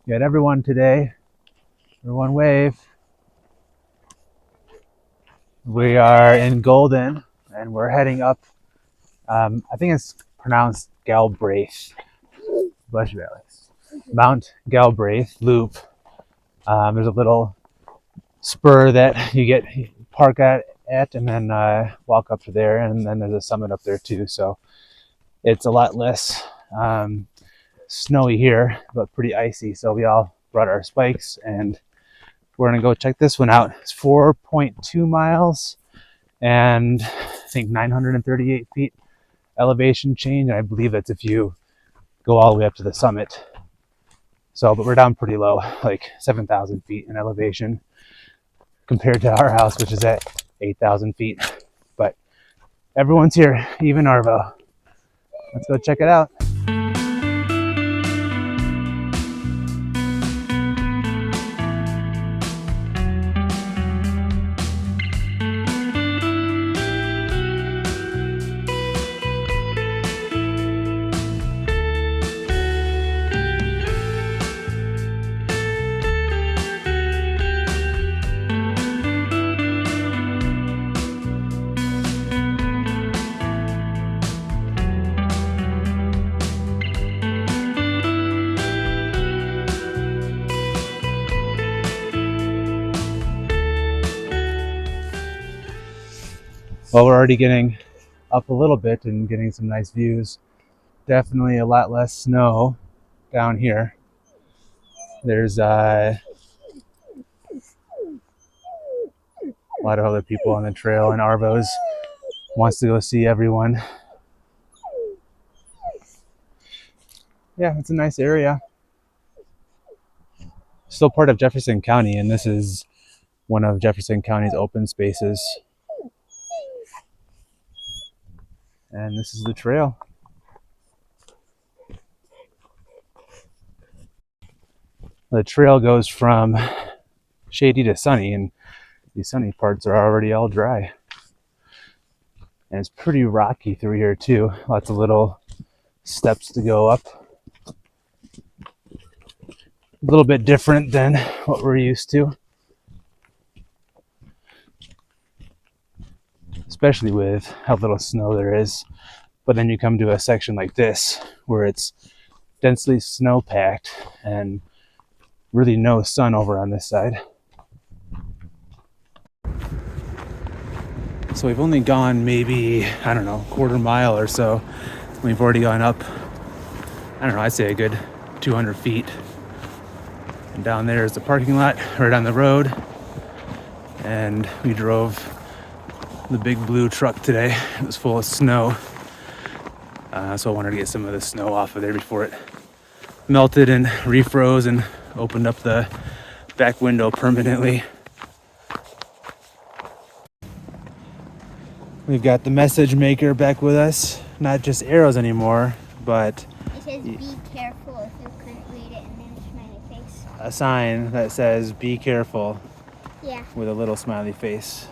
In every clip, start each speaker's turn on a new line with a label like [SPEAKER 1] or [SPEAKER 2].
[SPEAKER 1] We got everyone today. Everyone wave. We are in Golden, and we're heading up. I think it's pronounced Galbraith. Bless you, Alex. Mount Galbraith Loop. There's a little spur that you park at and then walk up to there, and then there's a summit up there too. So it's a lot less snowy here, but pretty icy. So we all brought our spikes, and we're gonna go check this one out. It's 4.2 miles and I think 938 feet elevation change. And I believe that's if you go all the way up to the summit. So, but we're down pretty low, like 7,000 feet in elevation compared to our house, which is at 8,000 feet. But everyone's here, even Arvo. Let's go check it out. Well, we're already getting up a little bit and getting some nice views. Definitely a lot less snow down here. There's a lot of other people on the trail, and Arvo's wants to go see everyone. Yeah, it's a nice area. Still part of Jefferson County, and this is one of Jefferson County's open spaces. And this is the trail. The trail goes from shady to sunny, and these sunny parts are already all dry. And it's pretty rocky through here too. Lots of little steps to go up. A little bit different than what we're used to. Especially with how little snow there is. But then you come to a section like this where it's densely snow packed and really no sun over on this side. So we've only gone maybe, I don't know, quarter mile or so. We've already gone up, I don't know, I'd say a good 200 feet. And down there is the parking lot right on the road. And we drove the big blue truck today. It was full of snow. So I wanted to get some of the snow off of there before it melted and refroze and opened up the back window permanently. We've got the message maker back with us. Not just arrows anymore, but
[SPEAKER 2] it says be careful if you couldn't read it, and then smiley face.
[SPEAKER 1] A sign that says be careful.
[SPEAKER 2] Yeah.
[SPEAKER 1] With a little smiley face.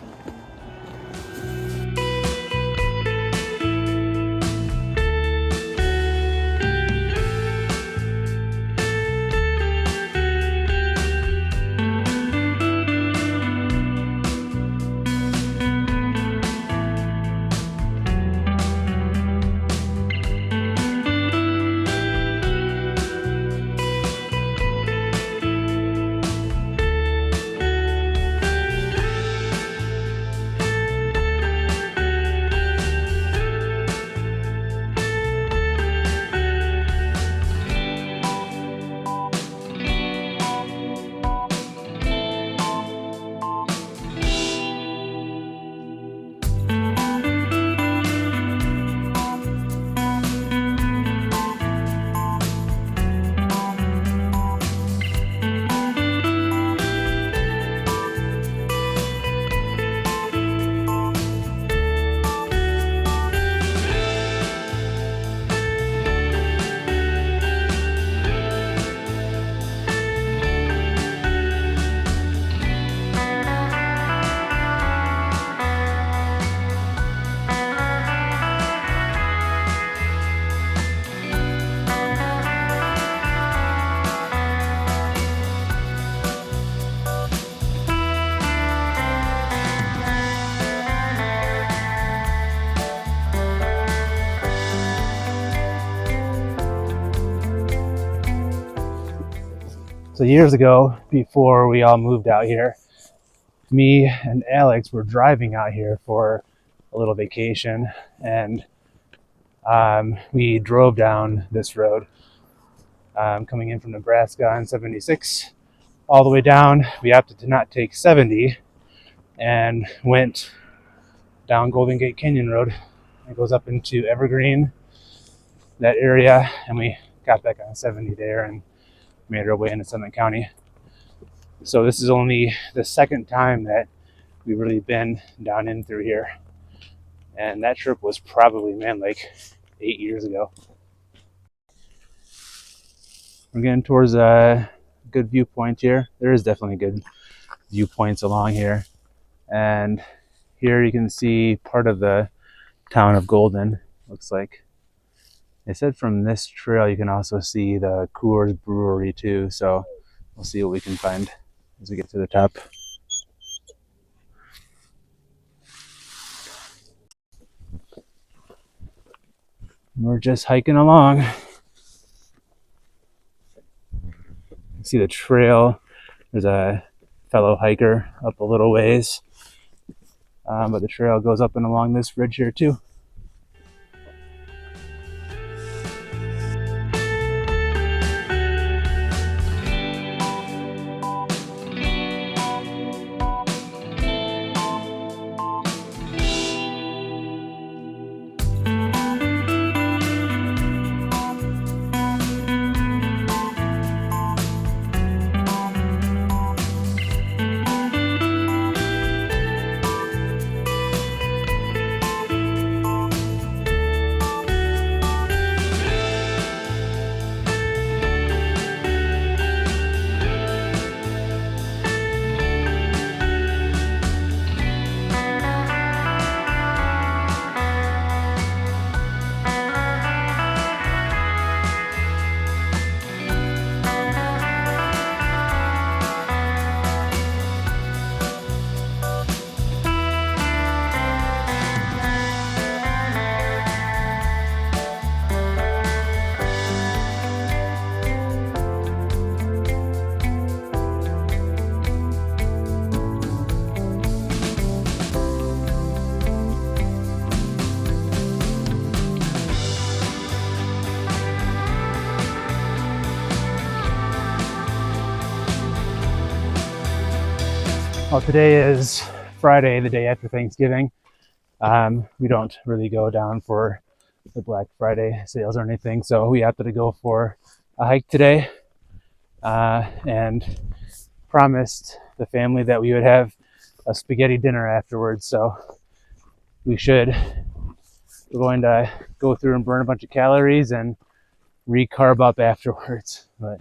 [SPEAKER 1] So years ago, before we all moved out here, me and Alex were driving out here for a little vacation, and we drove down this road coming in from Nebraska on 76 all the way down. We opted to not take 70 and went down Golden Gate Canyon Road. It goes up into Evergreen, that area, and we got back on 70 there and made our way into Summit County. So this is only the second time that we've really been down in through here. And that trip was probably, like 8 years ago. We're getting towards a good viewpoint here. There is definitely good viewpoints along here. And here you can see part of the town of Golden, looks like. They said from this trail you can also see the Coors Brewery too, so we'll see what we can find as we get to the top. We're just hiking along. You see the trail. There's a fellow hiker up a little ways, but the trail goes up and along this ridge here too. Well, today is Friday, the day after Thanksgiving. We don't really go down for the Black Friday sales or anything, so we opted to go for a hike today and promised the family that we would have a spaghetti dinner afterwards. So we're going to go through and burn a bunch of calories and re-carb up afterwards. But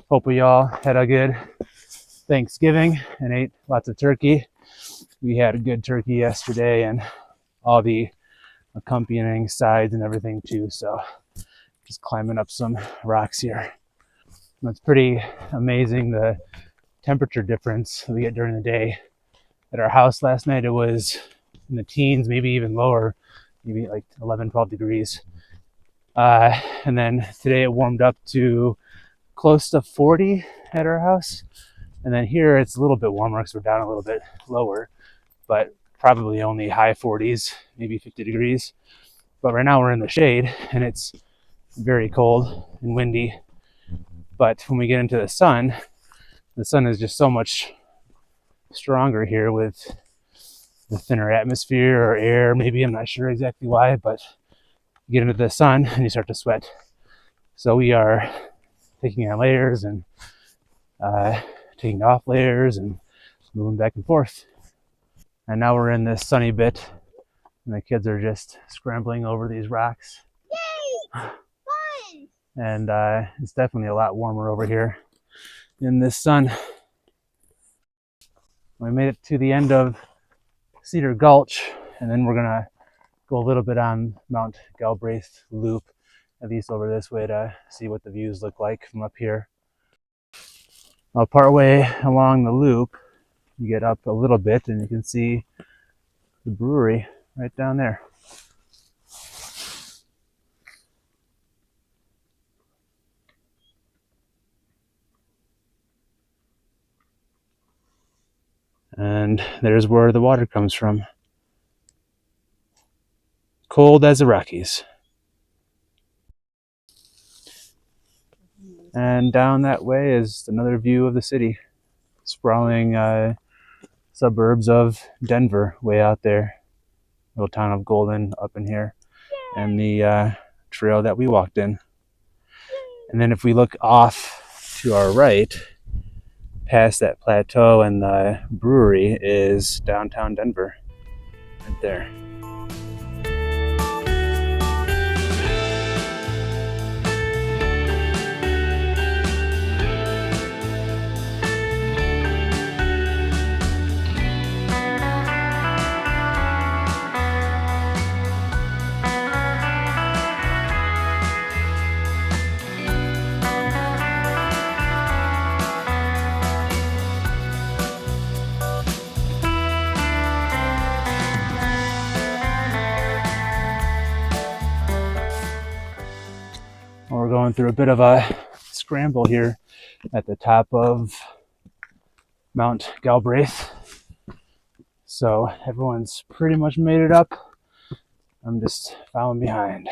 [SPEAKER 1] hope we all had a good Thanksgiving and ate lots of turkey. We had a good turkey yesterday and all the accompanying sides and everything too. So just climbing up some rocks here. It's pretty amazing the temperature difference we get during the day. At our house last night, it was in the teens, maybe even lower, maybe like 11, 12 degrees. And then today it warmed up to close to 40 at our house. And then here it's a little bit warmer because we're down a little bit lower, but probably only high 40s, maybe 50 degrees. But right now we're in the shade and it's very cold and windy. But when we get into the sun is just so much stronger here with the thinner atmosphere or air, maybe, I'm not sure exactly why, but you get into the sun and you start to sweat. So we are taking on layers and taking off layers and moving back and forth. And now we're in this sunny bit and the kids are just scrambling over these rocks.
[SPEAKER 2] Yay! Fun!
[SPEAKER 1] And it's definitely a lot warmer over here in this sun. We made it to the end of Cedar Gulch, and then we're gonna go a little bit on Mount Galbraith Loop, at least over this way, to see what the views look like from up here. Well, partway along the loop, you get up a little bit and you can see the brewery right down there. And there's where the water comes from. Cold as the Rockies. And down that way is another view of the city. Sprawling suburbs of Denver way out there. Little town of Golden up in here. And the trail that we walked in. And then if we look off to our right, past that plateau and the brewery is downtown Denver. Right there. We're going through a bit of a scramble here at the top of Mount Galbraith. So everyone's pretty much made it up. I'm just following behind.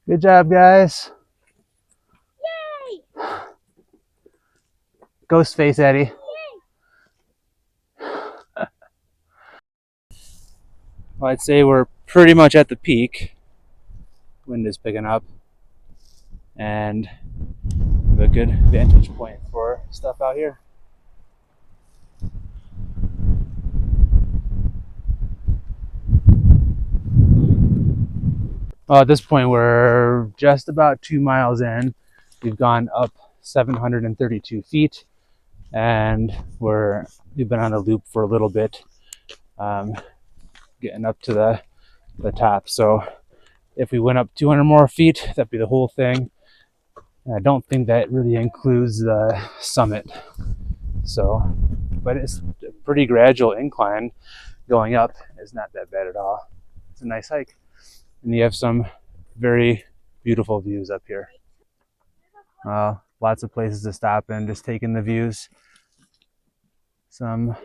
[SPEAKER 1] Good job, guys.
[SPEAKER 2] Yay!
[SPEAKER 1] Ghost face, Eddie. Well, I'd say we're pretty much at the peak. Wind is picking up. And we have a good vantage point for stuff out here. Well, at this point, we're just about 2 miles in. We've gone up 732 feet, and we've been on the loop for a little bit, getting up to the top. So if we went up 200 more feet, that'd be the whole thing. And I don't think that really includes the summit. So, but it's a pretty gradual incline going up. It's not that bad at all. It's a nice hike. And you have some very beautiful views up here. Lots of places to stop in, just taking the views. Some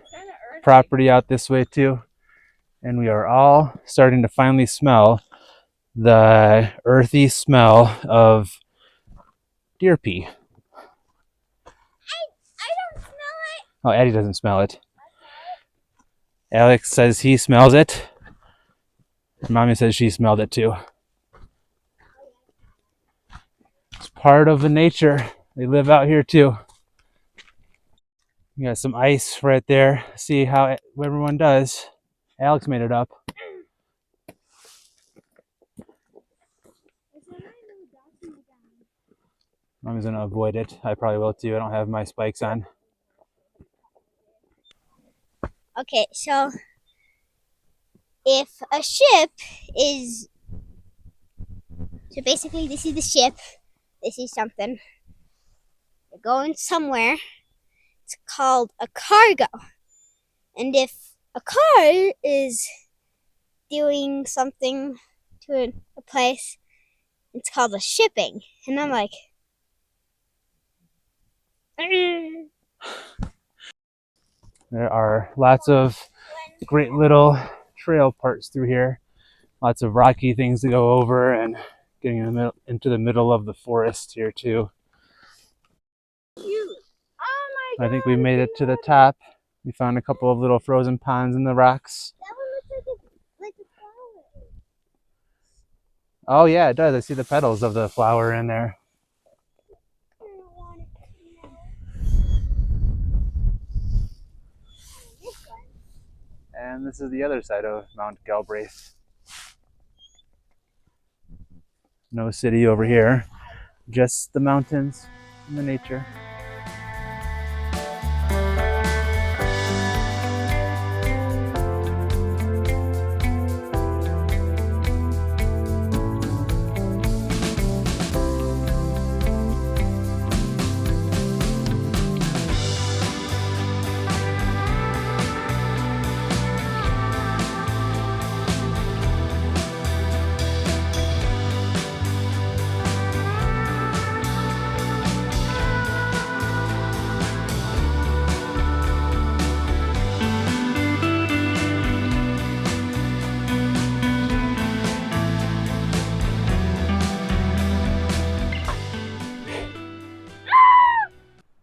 [SPEAKER 1] property out this way too. And we are all starting to finally smell the earthy smell of deer pee.
[SPEAKER 2] I don't smell it.
[SPEAKER 1] Oh, Addie doesn't smell it. Alex says he smells it. Mommy says she smelled it too. It's part of the nature. They live out here too. You got some ice right there. See how everyone does. Alex made it up. Mommy's gonna avoid it. I probably will too. I don't have my spikes on.
[SPEAKER 2] Okay, so if a ship is... So basically, this is the ship. This is something. They're going somewhere. It's called a cargo. And if a car is doing something to a place, it's called a shipping. And I'm like...
[SPEAKER 1] There are lots of great little trail parts through here. Lots of rocky things to go over and getting into the middle of the forest here too.
[SPEAKER 2] Oh my
[SPEAKER 1] I think we made it to the top. We found a couple of little frozen ponds in the rocks.
[SPEAKER 2] That one looks like a flower.
[SPEAKER 1] Oh yeah, it does. I see the petals of the flower in there. And this is the other side of Mount Galbraith. No city over here, just the mountains and the nature.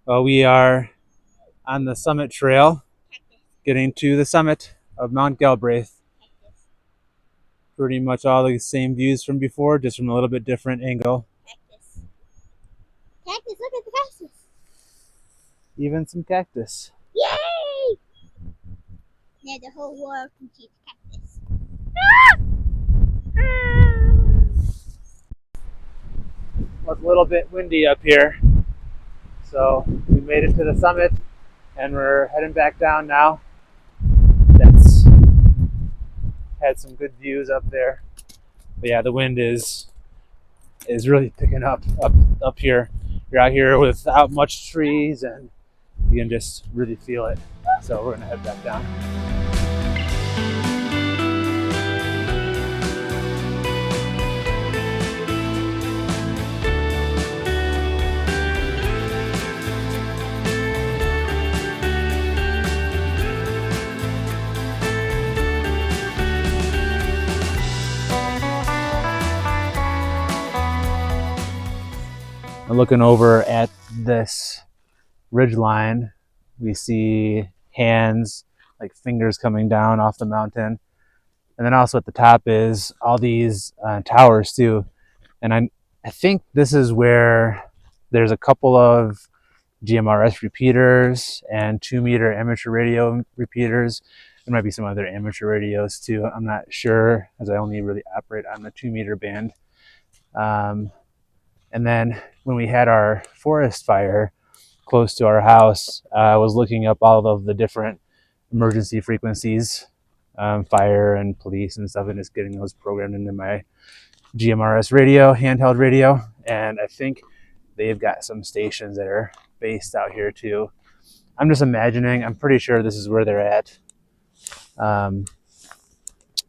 [SPEAKER 1] Well, we are on the summit trail, getting to the summit of Mount Galbraith. Pretty much all the same views from before, just from a little bit different angle.
[SPEAKER 2] Cactus. Cactus, look at the cactus.
[SPEAKER 1] Even some cactus.
[SPEAKER 2] Yay! Now the whole world can see the cactus.
[SPEAKER 1] Well, it's a little bit windy up here, so we made it to the summit, and we're heading back down now. That's had some good views up there, but yeah, the wind is really picking up here. You're out here without much trees, and you can just really feel it. So we're gonna head back down. And looking over at this ridge line, we see hands, like fingers coming down off the mountain. And then also at the top is all these towers too. And I think this is where there's a couple of GMRS repeaters and 2-meter amateur radio repeaters. There might be some other amateur radios too. I'm not sure, as I only really operate on the 2-meter band. And then when we had our forest fire close to our house, I was looking up all of the different emergency frequencies, fire and police and stuff, and just getting those programmed into my GMRS radio, handheld radio. And I think they've got some stations that are based out here too. I'm just imagining, I'm pretty sure this is where they're at.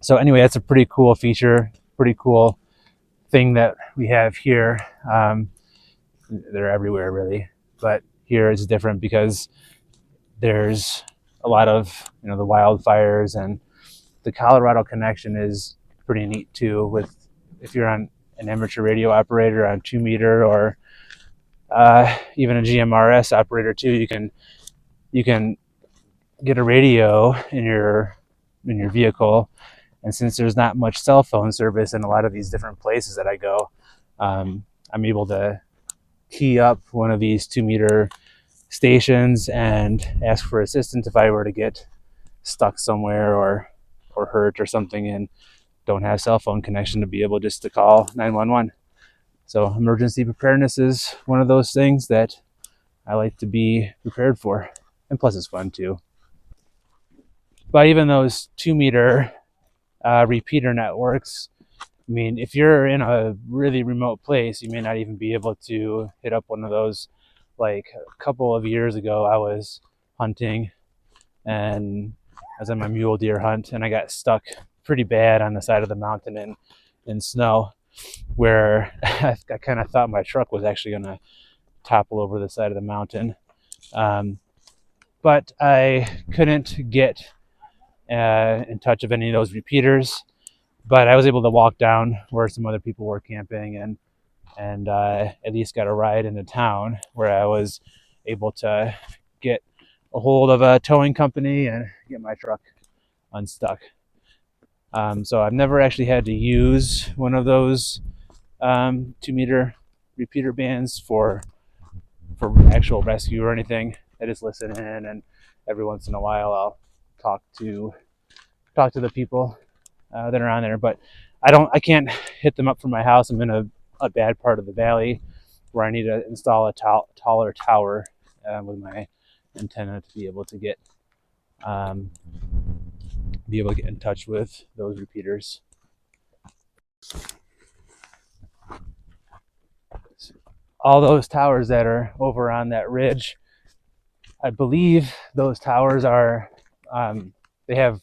[SPEAKER 1] So anyway, that's a pretty cool feature, pretty cool thing that we have here. They're everywhere really, but here it's different because there's a lot of, the wildfires, and the Colorado connection is pretty neat too. With if you're on an amateur radio operator on 2-meter, or even a GMRS operator too, you can get a radio in your vehicle. And since there's not much cell phone service in a lot of these different places that I go, I'm able to key up one of these 2-meter stations and ask for assistance if I were to get stuck somewhere or hurt or something and don't have cell phone connection, to be able just to call 911. So emergency preparedness is one of those things that I like to be prepared for, and plus it's fun too. But even those 2-meter repeater networks, I mean, if you're in a really remote place, you may not even be able to hit up one of those. Like a couple of years ago, I was hunting and I was on my mule deer hunt, and I got stuck pretty bad on the side of the mountain in snow, where I kind of thought my truck was actually going to topple over the side of the mountain. But I couldn't get in touch of any of those repeaters. But I was able to walk down where some other people were camping, and at least got a ride into town where I was able to get a hold of a towing company and get my truck unstuck. So I've never actually had to use one of those 2-meter repeater bands for actual rescue or anything. I just listen in, and every once in a while I'll talk to the people that are on there, but I can't hit them up from my house. I'm in a bad part of the valley where I need to install a taller tower with my antenna to be able to get in touch with those repeaters. All those towers that are over on that ridge, I believe those towers are they have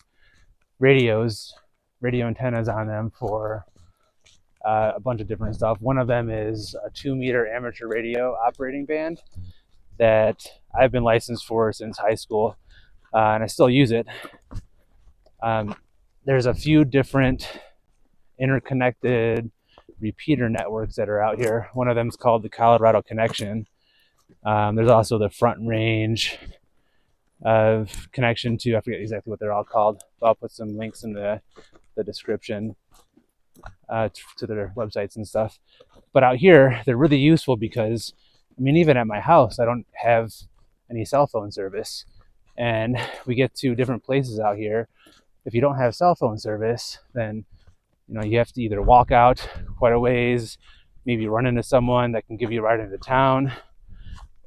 [SPEAKER 1] radio antennas on them for a bunch of different stuff. One of them is a 2-meter amateur radio operating band that I've been licensed for since high school, and I still use it. There's a few different interconnected repeater networks that are out here. One of them is called the Colorado Connection, There's also the Front Range of connection to, I forget exactly what they're all called, but I'll put some links in the description to their websites and stuff. But out here, they're really useful because, I mean, even at my house, I don't have any cell phone service. And we get to different places out here. If you don't have cell phone service, then you have to either walk out quite a ways, maybe run into someone that can give you a ride into town,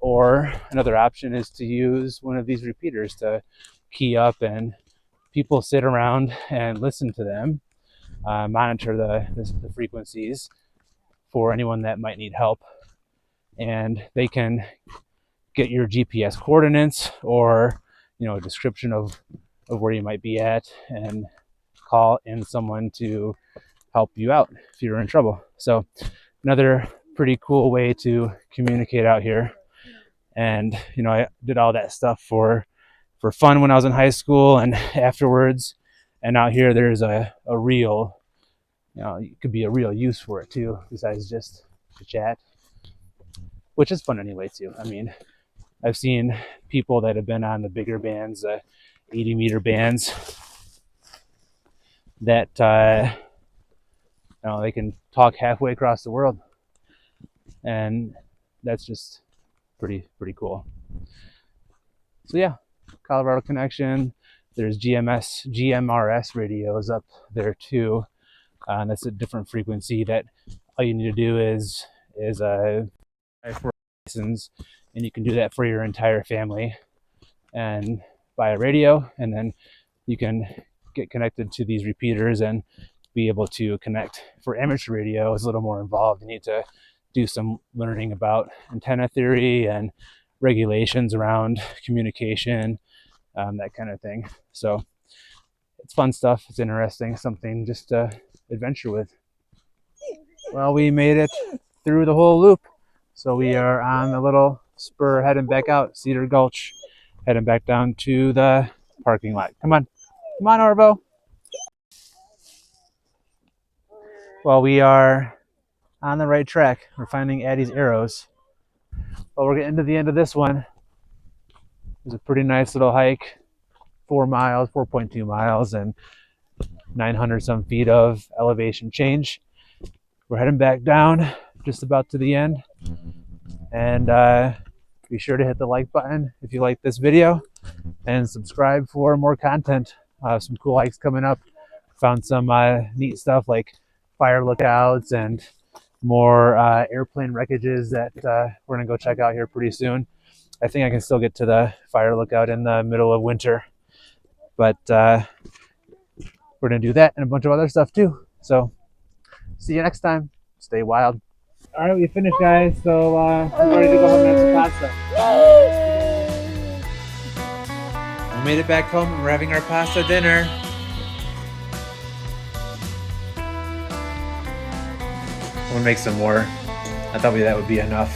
[SPEAKER 1] or another option is to use one of these repeaters to key up, and people sit around and listen to them, monitor the frequencies for anyone that might need help, and they can get your GPS coordinates or a description of where you might be at and call in someone to help you out if you're in trouble. So another pretty cool way to communicate out here. And I did all that stuff for fun when I was in high school and afterwards, and out here there's a real, it could be a real use for it too, besides just to chat, which is fun anyway too. I mean, I've seen people that have been on the bigger bands, 80-meter bands, that they can talk halfway across the world, and that's just pretty cool. So yeah, Colorado connection. There's GMRS radios up there too, and that's a different frequency that all you need to do is a license, and you can do that for your entire family and buy a radio, and then you can get connected to these repeaters and be able to connect. For amateur radio, it's a little more involved. You need to do some learning about antenna theory and regulations around communication, that kind of thing. So it's fun stuff. It's interesting, something just to adventure with. Well, we made it through the whole loop. So we are on the little spur heading back out, Cedar Gulch, heading back down to the parking lot. Come on, Orvo. Well, we are on the right track. We're finding Addie's arrows. Well, we're getting to the end of this one. It's a pretty nice little hike, 4 miles, 4.2 miles, and 900 some feet of elevation change. We're heading back down, just about to the end. And be sure to hit the like button if you like this video, and subscribe for more content. Some cool hikes coming up. Found some neat stuff like fire lookouts and more airplane wreckages that we're gonna go check out here pretty soon. I think I can still get to the fire lookout in the middle of winter, but we're gonna do that and a bunch of other stuff too. So see you next time. Stay wild. All right, we finished, guys. So we're ready to go home and have some pasta. We made it back home and we're having our pasta dinner. I'm gonna make some more. I thought that would be enough.